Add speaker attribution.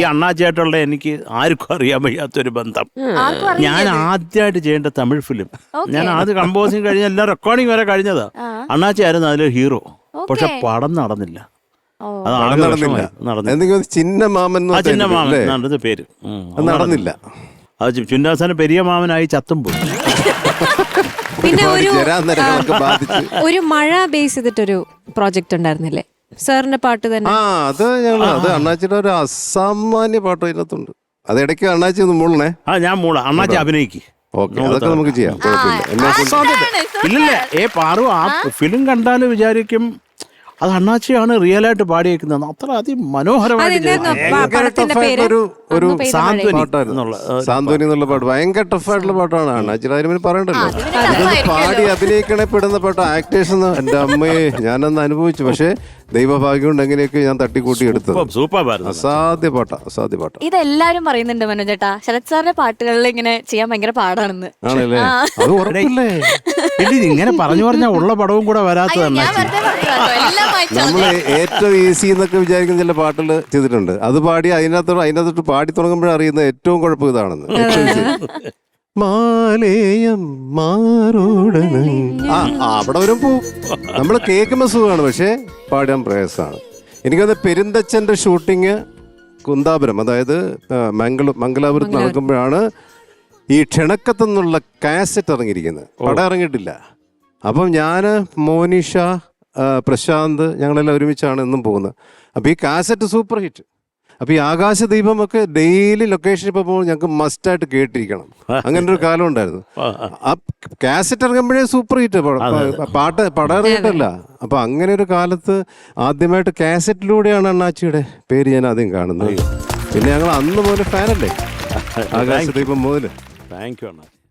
Speaker 1: ഈ അണ്ണാച്ചിയായിട്ടുള്ള എനിക്ക് ആർക്കും അറിയാൻ വയ്യാത്തൊരു ബന്ധം. ഞാൻ ആദ്യമായിട്ട് ചെയ്യേണ്ട തമിഴ് ഫിലിം, ഞാൻ ആദ്യം കമ്പോസിങ് കഴിഞ്ഞ എല്ലാ റെക്കോർഡിങ് വരെ കഴിഞ്ഞതാ. അണ്ണാച്ചി ആയിരുന്നു അതിലൊരു ഹീറോ. പക്ഷെ പടം നടന്നില്ല.
Speaker 2: ചിന്ന മാമൻ
Speaker 1: പേര്
Speaker 2: നടന്നില്ല.
Speaker 1: അത് ചുന്നാസാന പെരിയ മാമനായി ചത്തും പോയി.
Speaker 3: പിന്നെ ഒരു മഴ ബേസ് ചെയ്തിട്ടൊരു പ്രോജക്റ്റ് ഉണ്ടായിരുന്നില്ലേ സാറിന്റെ പാട്ട് തന്നെ?
Speaker 2: അത് അണ്ണാച്ചിയുടെ ഒരു അസാമാന്യ പാട്ട് അതിനകത്തുണ്ട്. അത് ഇടയ്ക്ക് അണ്ണാച്ചി ഒന്ന് മൂളണേ.
Speaker 1: ഞാൻ മൂളാം, അണ്ണാച്ചി അഭിനയിക്ക്.
Speaker 2: അതൊക്കെ നമുക്ക് ചെയ്യാം,
Speaker 1: ഇല്ലല്ലേ പാറു ആ ഫിലിം കണ്ടാല് വിചാരിക്കും അത് അണ്ണാച്ചിയാണ് റിയൽ ആയിട്ട് പാടിയേക്കുന്നത്. അത്ര അതിമനോഹരമായിട്ട്
Speaker 2: സാന്ത്വനി എന്നുള്ള പാട്ട് ഭയങ്കര ടഫായിട്ടുള്ള പാട്ടാണ്. അണ്ണാച്ചിയുടെ കാര്യം പറയണ്ടല്ലോ. പാടി അഭിനയിക്കണേ പെടുന്ന പാട്ട്. ആക്ടേഴ്സ് എന്റെ അമ്മയെ ഞാനന്ന് അനുഭവിച്ചു. പക്ഷെ ദൈവഭാഗ്യം കൊണ്ട് എങ്ങനെയൊക്കെ ഞാൻ തട്ടിക്കൂട്ടി എടുത്തത്. അസാധ്യ പാട്ടാ, അസാധ്യ പാട്ടാ.
Speaker 4: ഇതെല്ലാരും പറയുന്നുണ്ട് മനോജേട്ടാ, ശരത് സാറിന്റെ പാട്ടുകളിൽ ഇങ്ങനെ ചെയ്യാൻ ഭയങ്കര പാടാണെന്ന്.
Speaker 2: ആണല്ലേ? അത് ഉറപ്പില്ലേ?
Speaker 1: ഇങ്ങനെ പറഞ്ഞു പറഞ്ഞാൽ ഉള്ള പടവും കൂടെ വരാത്തതാണ്.
Speaker 2: നമ്മള് ഏറ്റവും ഈസി എന്നൊക്കെ വിചാരിക്കുന്ന ചില പാട്ടുകൾ ചെയ്തിട്ടുണ്ട്. അത് പാടി അതിനകത്തോട്ട് പാടി തുടങ്ങുമ്പോഴേ അറിയുന്ന ഏറ്റവും കുഴപ്പം ഇതാണെന്ന്. മാലേയം മാറോടന് അവിടെ വരും പോവും. നമ്മള് കേൾക്കുമ്പോ സുഖമാണ്, പക്ഷെ പാടാൻ പ്രയാസമാണ്. എനിക്കത് പെരുന്തച്ഛന്റെ ഷൂട്ടിങ് കുന്താപുരം, അതായത് മംഗലാപുരത്ത് നടക്കുമ്പോഴാണ് ഈ ക്ഷണക്കത്തെന്നുള്ള കാസറ്റ് ഇറങ്ങിയിരിക്കുന്നത്. പടം ഇറങ്ങിയിട്ടില്ല. അപ്പം ഞാന്, മോനിഷ, പ്രശാന്ത് ഞങ്ങളെല്ലാം ഒരുമിച്ചാണ് എന്നും പോകുന്നത്. അപ്പോൾ ഈ കാസറ്റ് സൂപ്പർ ഹിറ്റ്. അപ്പോൾ ഈ ആകാശദീപമൊക്കെ ഡെയിലി ലൊക്കേഷനിൽ പോകുമ്പോൾ ഞങ്ങൾക്ക് മസ്റ്റായിട്ട് കേട്ടിരിക്കണം. അങ്ങനെ ഒരു കാലം ഉണ്ടായിരുന്നു. ആ കാസറ്റ് ഇറങ്ങുമ്പോഴേ സൂപ്പർ ഹിറ്റ്. പടം ഇറങ്ങിയിട്ടല്ല. അപ്പോൾ അങ്ങനെ ഒരു കാലത്ത് ആദ്യമായിട്ട് കാസറ്റിലൂടെയാണ് അണ്ണാച്ചിയുടെ പേര് ഞാൻ ആദ്യം കാണുന്നത്. പിന്നെ ഞങ്ങൾ അന്ന് മുതൽ ഫാനല്ലേ, ആകാശദീപം മുതൽ.
Speaker 1: താങ്ക് യു അണ്ണാച്ചി.